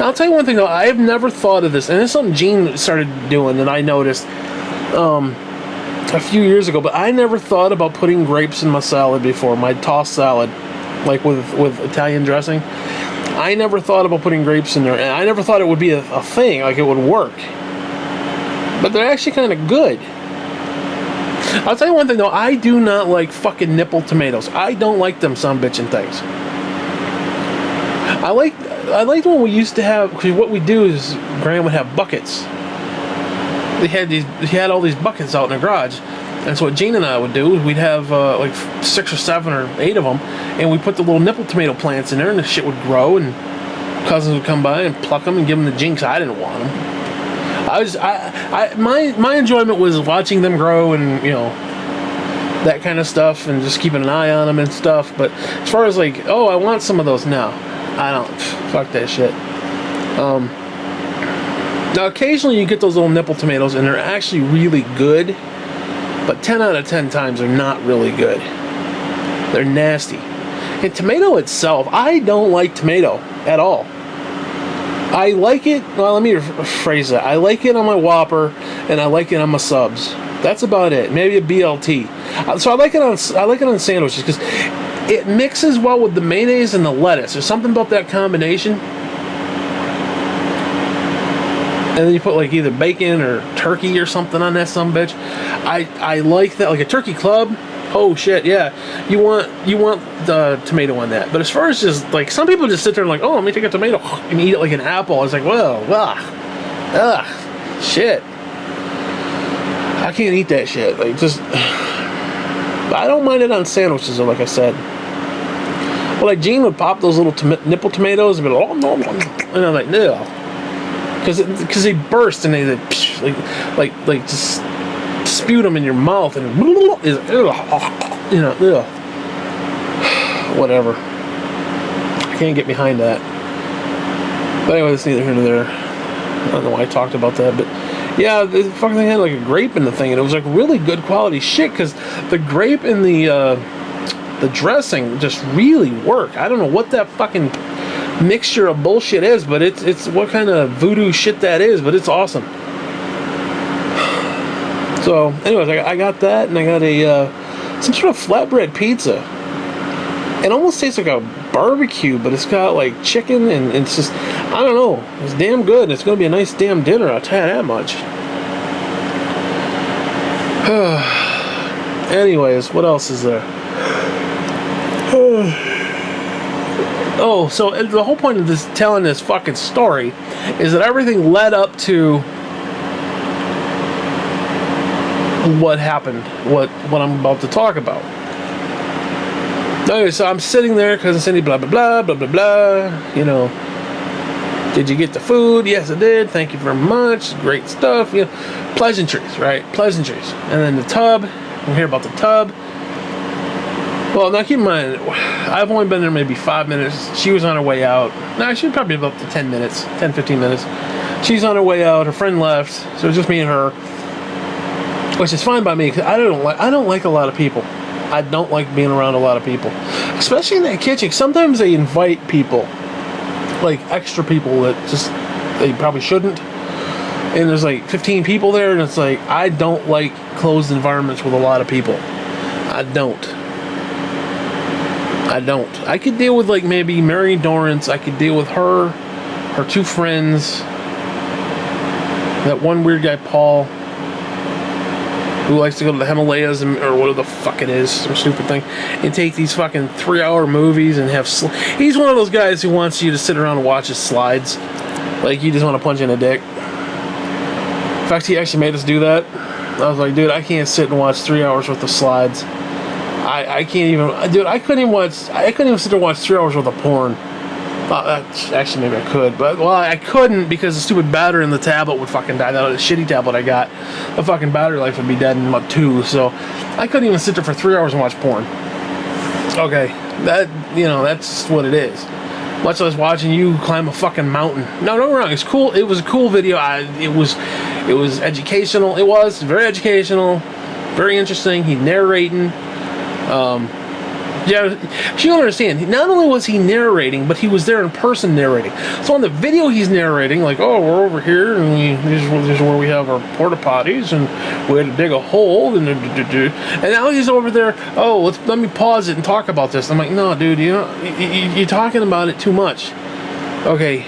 I'll tell you one thing though, I have never thought of this, and it's something Gene started doing that I noticed a few years ago, but I never thought about putting grapes in my salad before, my tossed salad, like with Italian dressing. I never thought about putting grapes in there, and I never thought it would be a thing, like it would work. But they're actually kind of good. I'll tell you one thing though, I do not like fucking nipple tomatoes. I don't like them sumbitchin' things. I liked when we used to have, because what we do is Graham would have buckets. He had all these buckets out in the garage. And so what Gene and I would do is we'd have like 6 or 7 or 8 of them, and we put the little nipple tomato plants in there, and the shit would grow, and cousins would come by and pluck them and give them the jinx. I didn't want them. My enjoyment was watching them grow and, you know, that kind of stuff, and just keeping an eye on them and stuff. But as far as like, oh, I want some of those, no, I don't. Fuck that shit. Now occasionally you get those little nipple tomatoes, and they're actually really good. But 10 out of 10 times they're not really good. They're nasty. And tomato itself, I don't like tomato at all. I like it, well, let me rephrase that. I like it on my Whopper, and I like it on my subs. That's about it. Maybe a BLT. So I like it on sandwiches because it mixes well with the mayonnaise and the lettuce. There's something about that combination. And then you put like either bacon or turkey or something on that sumbitch. I like that, like a turkey club. Oh shit, yeah. You want the tomato on that. But as far as just like, some people just sit there and like, oh, let me take a tomato and eat it like an apple. It's like, well, shit. I can't eat that shit. Like, just. But I don't mind it on sandwiches though, like I said. Well, like Gene would pop those little nipple tomatoes and be like, oh no, and I'm like, no. Because they burst and they like just spew them in your mouth and you know, whatever. I can't get behind that. But anyway, it's neither here nor there. I don't know why I talked about that, but yeah, the fucking thing had like a grape in the thing, and it was like really good quality shit because the grape and the dressing just really work. I don't know what that fucking mixture of bullshit is, but it's what kind of voodoo shit that is, but it's awesome. So anyways, I got that, and I got a some sort of flatbread pizza. It almost tastes like a barbecue, but it's got like chicken, and it's just, I don't know, it's damn good, and it's gonna be a nice damn dinner, I'll tell you that much. Anyways, what else is there? Oh, so the whole point of this, telling this fucking story, is that everything led up to what happened, what I'm about to talk about. Anyway, so I'm sitting there, Cousin Cindy, blah, blah, blah, blah, blah, blah, you know, did you get the food? Yes, I did. Thank you very much. Great stuff. You know, pleasantries, right? Pleasantries. And then the tub, we'll hear about the tub. Well, now keep in mind, I've only been there maybe 5 minutes. She was on her way out. No, she was probably up to 10 minutes, 10, 15 minutes. She's on her way out. Her friend left, so it's just me and her, which is fine by me because I don't like a lot of people. I don't like being around a lot of people, especially in that kitchen. Sometimes they invite people, like extra people that just they probably shouldn't. And there's like 15 people there, and it's like, I don't like closed environments with a lot of people. I don't. I could deal with like maybe Mary Dorrance. I could deal with her 2 friends, that one weird guy Paul, who likes to go to the Himalayas or whatever the fuck it is, some stupid thing, and take these fucking 3-hour movies and have. He's one of those guys who wants you to sit around and watch his slides, like you just want to punch in a dick. In fact, he actually made us do that. I was like, dude, I can't sit and watch 3 hours worth of slides. I can't even, dude. I couldn't even sit there and watch 3 hours worth of porn. Actually, maybe I could, but well, I couldn't because the stupid battery in the tablet would fucking die. That shitty tablet I got, the fucking battery life would be dead in about 2. So I couldn't even sit there for 3 hours and watch porn. Okay, that's what it is. Much less watching you climb a fucking mountain. No, don't get me wrong. It's cool. It was a cool video. It was educational. It was very educational, very interesting. He narrating. Yeah, you don't understand. Not only was he narrating, but he was there in person narrating. So on the video, he's narrating like, "Oh, we're over here, and this is where we have our porta potties, and we had to dig a hole, and now he's over there. Oh, let me pause it and talk about this." I'm like, "No, dude, you're talking about it too much." Okay,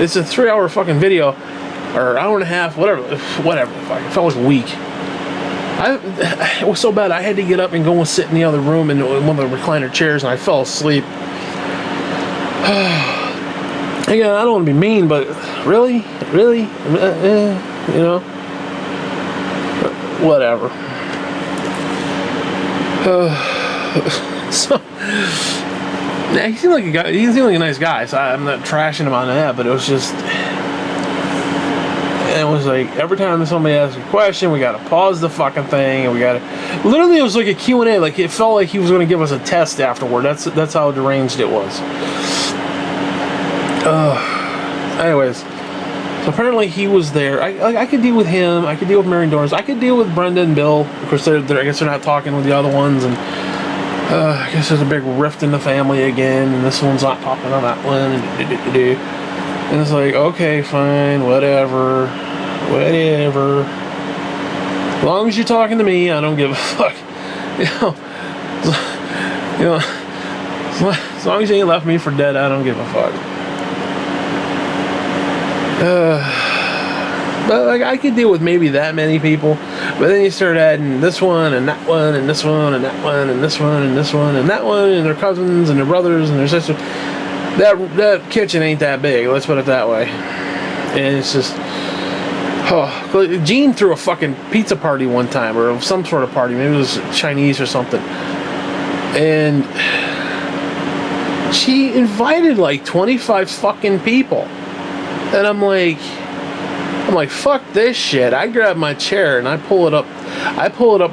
it's a 3-hour fucking video, or hour and a half, whatever. Fuck, it felt like a week. It was so bad I had to get up and go and sit in the other room in one of the recliner chairs, and I fell asleep. Again, I don't want to be mean, but really, you know, whatever. So, yeah, he seemed like a guy. He seemed like a nice guy, so I'm not trashing him on that. But it was just, it was like every time somebody asks a question, we gotta pause the fucking thing, and we gotta. Literally, it was like a Q&A. Like it felt like he was gonna give us a test afterward. That's how deranged it was. Anyways, so apparently he was there. I could deal with him. I could deal with Mary Dorrance. I could deal with Brenda and Bill. Of course, I guess they're not talking with the other ones, and I guess there's a big rift in the family again, and this one's not talking on that one, and it's like, okay, fine, whatever. As long as you're talking to me, I don't give a fuck. You know, as long as you ain't left me for dead, I don't give a fuck. But like I could deal with maybe that many people, but then you start adding this one and that one and this one and that one and this one and this one and that one and their cousins and their brothers and their sisters. That kitchen ain't that big, let's put it that way. And it's just, Jean threw a fucking pizza party one time, or some sort of party, maybe it was Chinese or something, and she invited like 25 fucking people, and I'm like, fuck this shit. I grab my chair and I pull it up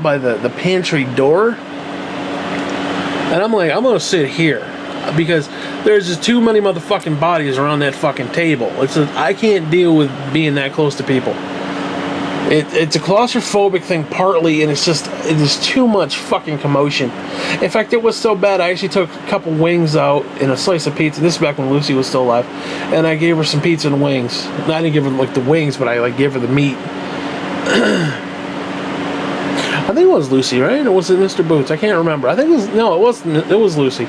by the pantry door, and I'm like, I'm gonna sit here because there's just too many motherfucking bodies around that fucking table. I can't deal with being that close to people. It's a claustrophobic thing partly, and it is too much fucking commotion. In fact, it was so bad I actually took a couple wings out and a slice of pizza. This is back when Lucy was still alive, and I gave her some pizza and wings. I didn't give her like the wings, but I like gave her the meat. I think it was Lucy, right? Or was it Mr. Boots? I can't remember. I think it wasn't. It was Lucy.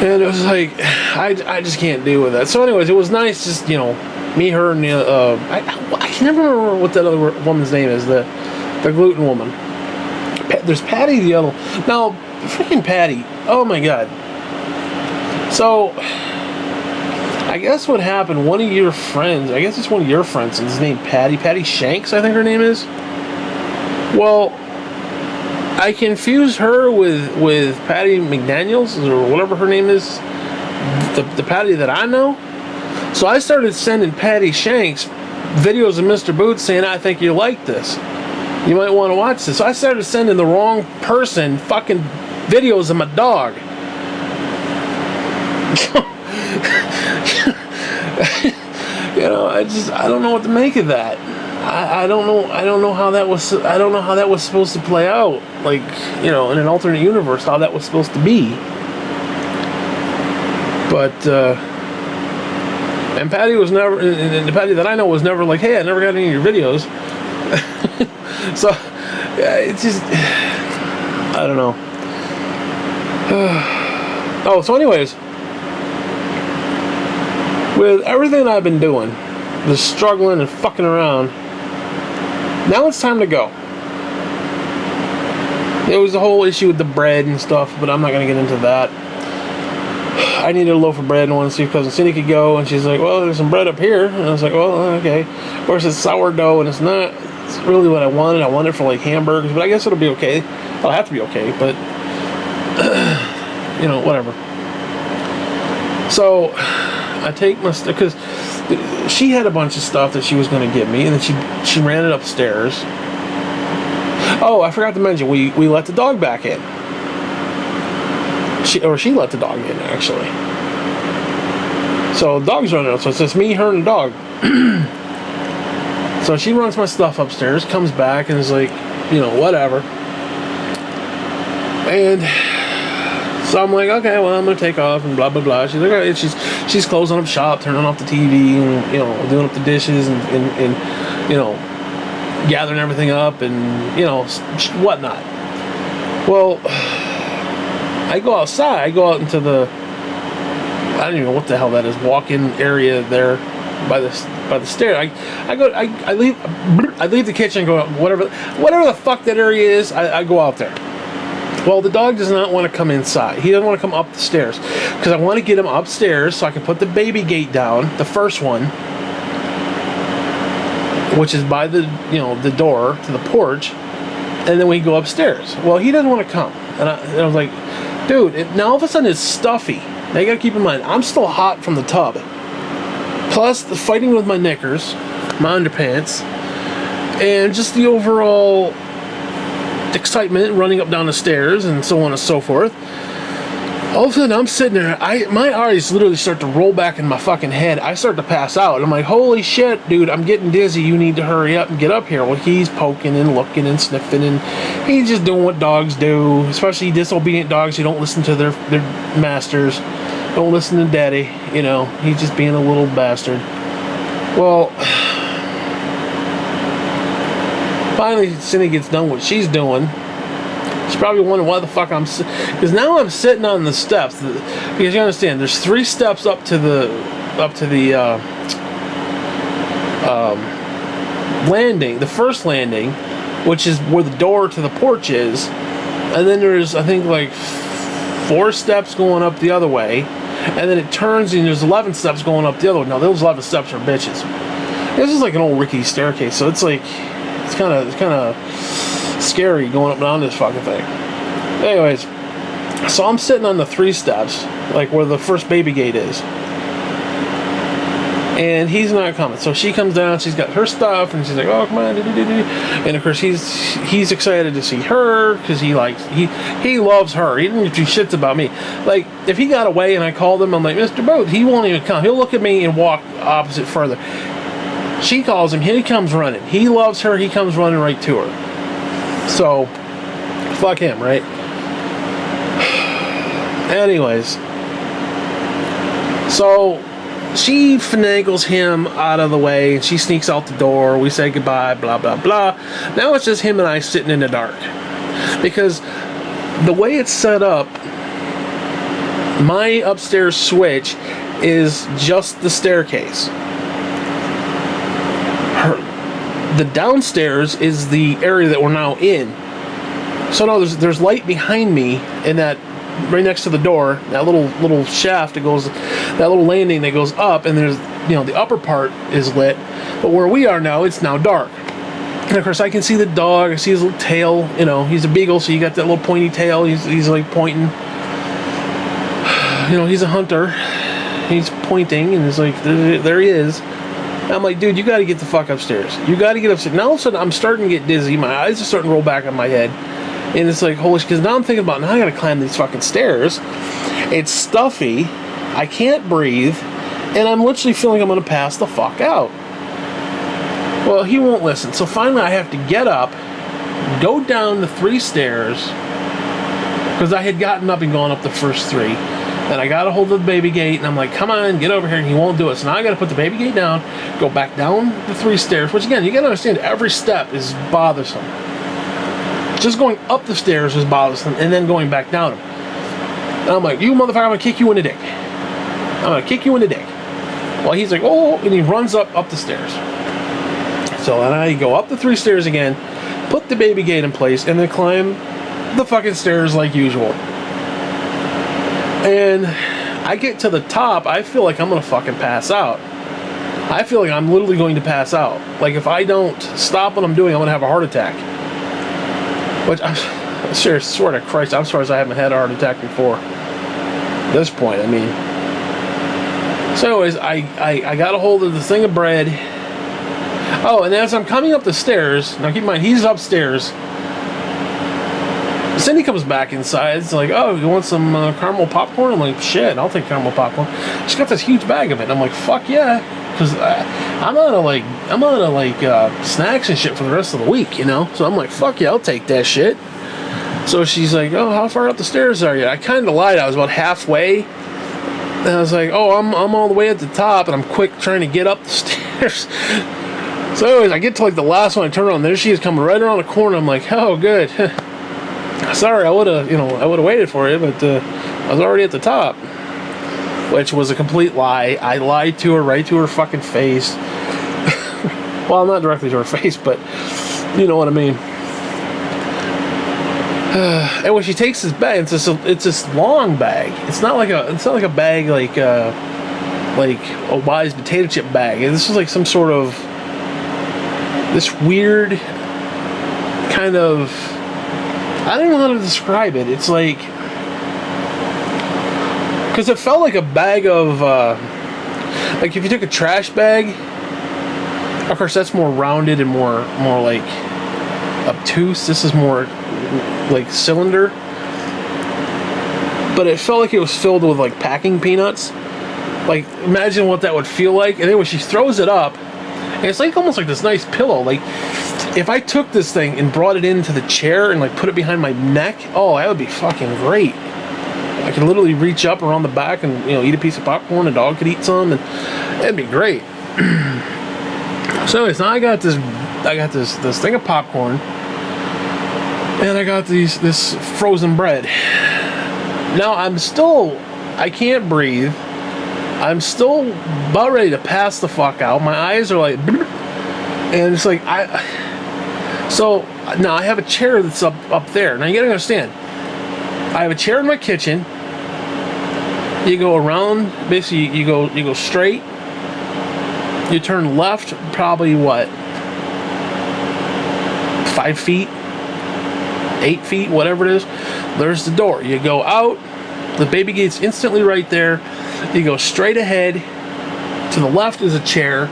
And it was like, I just can't deal with that. So anyways, it was nice just, me, her, and I can never remember what that other woman's name is, the gluten woman. There's Patty the other. Now, freaking Patty, oh my god. So, I guess what happened, one of your friends, his named Patty Shanks, I think her name is. Well, I confused her with Patty McDaniels, or whatever her name is, the Patty that I know. So I started sending Patty Shanks videos of Mr. Boots saying, I think you like this. You might want to watch this. So I started sending the wrong person fucking videos of my dog. I don't know what to make of that. I don't know how that was supposed to play out, like, in an alternate universe, how that was supposed to be. But and Patty was never, and the Patty that I know was never like, hey, I never got any of your videos. So it's just, I don't know. So anyways, with everything I've been doing, just struggling and fucking around, now it's time to go. It was the whole issue with the bread and stuff, but I'm not going to get into that. I needed a loaf of bread and wanted to see if Cousin Cindy could go, and she's like, well, there's some bread up here. And I was like, well, okay. Of course, it's sourdough, and it's really what I wanted. I wanted it for like hamburgers, but I guess it'll be okay. It'll have to be okay, but, whatever. So, I take my stuff, because she had a bunch of stuff that she was going to give me, and then she ran it upstairs. Oh, I forgot to mention, we let the dog back in. She let the dog in, actually. So the dog's running out, so it's just me, her, and the dog. So she runs my stuff upstairs, comes back, and is like, whatever. And so I'm like, okay, well, I'm gonna take off and blah blah blah. She's like, all right. She's closing up shop, turning off the TV, and doing up the dishes and gathering everything up and whatnot. Well, I go outside. I go out into the, I don't even know what the hell that is, walk-in area there, by the stair. I leave the kitchen and go whatever the fuck that area is. I go out there. Well, the dog does not want to come inside. He doesn't want to come up the stairs because I want to get him upstairs so I can put the baby gate down, the first one, which is by the the door to the porch, and then we go upstairs. Well, he doesn't want to come, and I was like, dude, now all of a sudden it's stuffy. Now you got to keep in mind, I'm still hot from the tub, plus the fighting with my knickers, my underpants, and just the overall excitement running up down the stairs and so on and so forth. All of a sudden I'm sitting there, my eyes literally start to roll back in my fucking head. I start to pass out. I'm like, holy shit, dude, I'm getting dizzy. You need to hurry up and get up here. Well, he's poking and looking and sniffing, and he's just doing what dogs do, especially disobedient dogs who don't listen to their masters, don't listen to daddy. He's just being a little bastard. Well, finally, Cindy gets done what she's doing. She's probably wondering why the fuck I'm because now I'm sitting on the steps, because you understand there's 3 steps up to the landing, the first landing, which is where the door to the porch is, and then there's I think like 4 steps going up the other way, and then it turns and there's 11 steps going up the other way. Now those 11 steps are bitches. This is like an old rickety staircase, so it's like it's kind of scary going up and down this fucking thing. Anyways, so I'm sitting on the 3 steps, like where the first baby gate is, and he's not coming. So she comes down, she's got her stuff, and she's like, oh, come on, and of course he's excited to see her because he loves her. He doesn't give 2 shits about me. Like, if he got away and I called him, I'm like, Mr. Booth, he won't even come. He'll look at me and walk opposite further. She calls him, he comes running. He loves her, he comes running right to her. So, fuck him, right? Anyways, so she finagles him out of the way, and she sneaks out the door. We say goodbye, blah, blah, blah. Now it's just him and I sitting in the dark. Because the way it's set up, my upstairs switch is just the staircase. The downstairs is the area that we're now in. So now there's light behind me in that, right next to the door, that little shaft that goes, that little landing that goes up, and there's the upper part is lit. But where we are now, it's now dark. And of course I can see the dog. I see his little tail. He's a beagle, so you got that little pointy tail. He's like pointing. He's a hunter. He's pointing, and it's like there he is. I'm like, dude, you got to get the fuck upstairs. You got to get upstairs. Now all of a sudden, I'm starting to get dizzy. My eyes are starting to roll back on my head. And it's like, holy shit, because now I'm thinking about, now I got to climb these fucking stairs. It's stuffy. I can't breathe. And I'm literally feeling I'm going to pass the fuck out. Well, he won't listen. So finally, I have to get up, go down the 3 stairs, because I had gotten up and gone up the first 3. And I got a hold of the baby gate, and I'm like, come on, get over here, and he won't do it. So now I got to put the baby gate down, go back down the 3 stairs, which again, you got to understand, every step is bothersome. Just going up the stairs is bothersome, and then going back down them. And I'm like, you motherfucker, I'm going to kick you in the dick. I'm going to kick you in the dick. Well, he's like, oh, and he runs up the stairs. So then I go up the 3 stairs again, put the baby gate in place, and then climb the fucking stairs like usual. And I get to the top, I feel like I'm going to fucking pass out. I feel like I'm literally going to pass out. Like, if I don't stop what I'm doing, I'm going to have a heart attack. Which, I'm serious, swear to Christ, I'm surprised I haven't had a heart attack before. At this point, I mean. So anyways, I got a hold of the thing of bread. Oh, and as I'm coming up the stairs, now keep in mind, he's upstairs. Cindy comes back inside. It's like, oh, you want some caramel popcorn? I'm like, shit, I'll take caramel popcorn. She's got this huge bag of it. I'm like, fuck yeah, because I'm out of snacks and shit for the rest of the week, So I'm like, fuck yeah, I'll take that shit. So she's like, oh, how far up the stairs are you? I kind of lied. I was about halfway. And I was like, oh, I'm all the way at the top, and I'm quick trying to get up the stairs. So anyways, I get to like the last one. I turn around. There she is coming right around the corner. I'm like, oh, good. Sorry, I would have waited for you, but I was already at the top. which was a complete lie. I lied to her right to her fucking face. Well, not directly to her face, but you know what I mean. And when she takes this bag, it's this long bag. It's not like a bag like a Wise potato chip bag. This is like some sort of this weird kind of, I don't know how to describe it. It's like, because it felt like a bag of like if you took a trash bag. Of course, that's more rounded and more like obtuse. This is more like cylinder, but it felt like it was filled with like packing peanuts. Like, imagine what that would feel like. And then when she throws it up, and it's like almost like this nice pillow. Like, if I took this thing and brought it into the chair and like put it behind my neck, oh, that would be fucking great. I could literally reach up around the back and, you know, eat a piece of popcorn. A dog could eat some, and it'd be great. So anyways, now I got this thing of popcorn, and I got this frozen bread. Now I can't breathe. I'm still about ready to pass the fuck out. My eyes are like, and it's like so now I have a chair that's up there. Now you gotta understand, I have a chair in my kitchen. You go around, basically you go straight. You turn left, probably what, 5 feet, 8 feet, whatever it is. There's the door. You go out, the baby gate's instantly right there. You go straight ahead. To the left is a chair,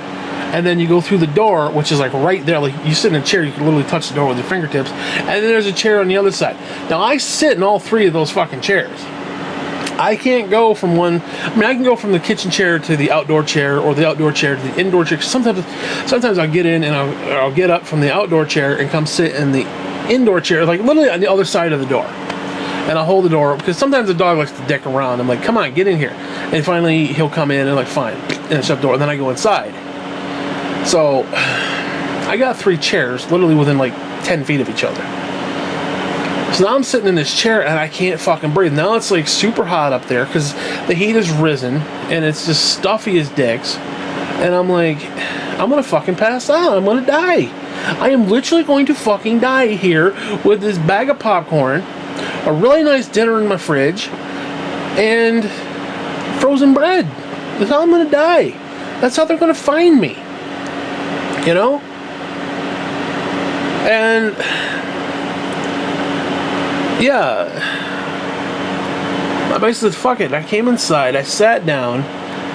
and then you go through the door, which is like right there. Like, you sit in a chair, you can literally touch the door with your fingertips. And then there's a chair on the other side. Now I sit in all 3 of those fucking chairs. I can't go from one. I mean, I can go from the kitchen chair to the outdoor chair, or the outdoor chair to the indoor chair. Sometimes I'll get in and I'll get up from the outdoor chair and come sit in the indoor chair, like literally on the other side of the door. And I'll hold the door, because sometimes the dog likes to dick around. I'm like, come on, get in here. And finally he'll come in and like, fine, and shut the door. And then I go inside. So I got 3 chairs literally within like 10 feet of each other. So now I'm sitting in this chair and I can't fucking breathe. Now it's like super hot up there because the heat has risen and it's just stuffy as dicks. And I'm like, I'm gonna fucking pass out. I'm gonna die. I am literally going to fucking die here with this bag of popcorn, a really nice dinner in my fridge, and frozen bread. That's how I'm gonna die. That's how they're gonna find me. You know? And yeah, I basically, fuck it. I came inside, I sat down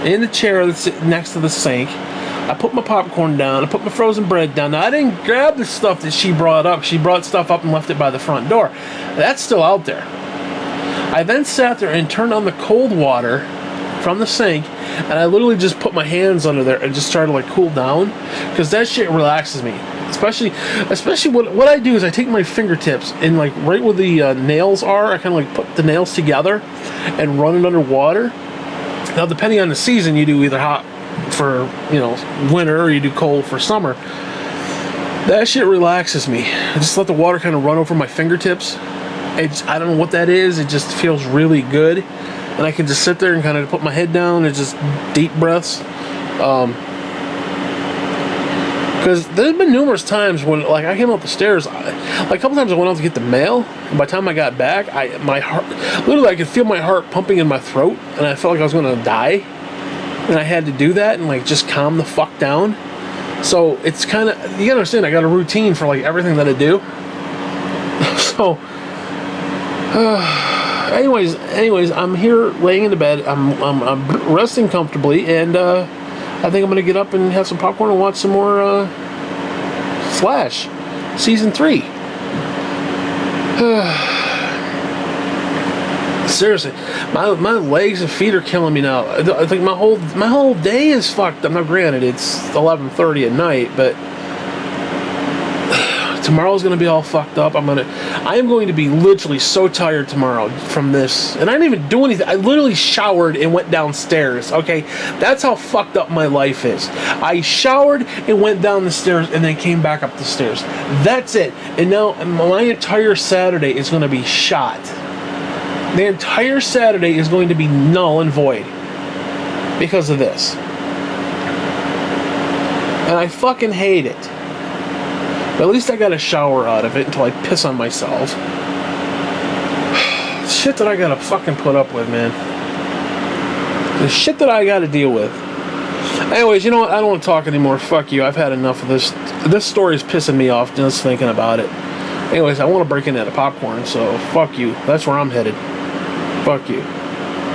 in the chair that's next to the sink. I put my popcorn down, I put my frozen bread down. Now, I didn't grab the stuff that she brought up. She brought stuff up and left it by the front door. That's still out there. I then sat there and turned on the cold water from the sink, and I literally just put my hands under there and just started to like cool down, because that shit relaxes me. Especially what I do is I take my fingertips and like right where the nails are, I kind of like put the nails together and run it under water. Now, depending on the season, you do either hot for, you know, winter, or you do cold for summer. That shit relaxes me. I just let the water kind of run over my fingertips. I don't know what that is. It just feels really good, and I can just sit there and kind of put my head down and just deep breaths. Because there's been numerous times when, like, I came up the stairs, like a couple times I went out to get the mail, and by the time I got back, my heart, literally I could feel my heart pumping in my throat, and I felt like I was going to die, and I had to do that and, like, just calm the fuck down. So it's kind of, you gotta understand, I got a routine for, like, everything that I do. So, anyways, I'm here laying in the bed, I'm resting comfortably, and, I think I'm going to get up and have some popcorn and watch some more Flash Season 3. Seriously, my legs and feet are killing me now. I think my whole day is fucked up. Now, granted, it's 11:30 at night, but tomorrow's going to be all fucked up. I am going to be literally so tired tomorrow from this. And I didn't even do anything. I literally showered and went downstairs, okay? That's how fucked up my life is. I showered and went down the stairs and then came back up the stairs. That's it. And now my entire Saturday is going to be shot. The entire Saturday is going to be null and void. because of this. And I fucking hate it. But at least I got a shower out of it until I piss on myself. Shit that I gotta fucking put up with, man. The shit that I gotta deal with. Anyways, you know what? I don't want to talk anymore. Fuck you. I've had enough of this. This story is pissing me off just thinking about it. Anyways, I want to break into the popcorn, so fuck you. That's where I'm headed. Fuck you.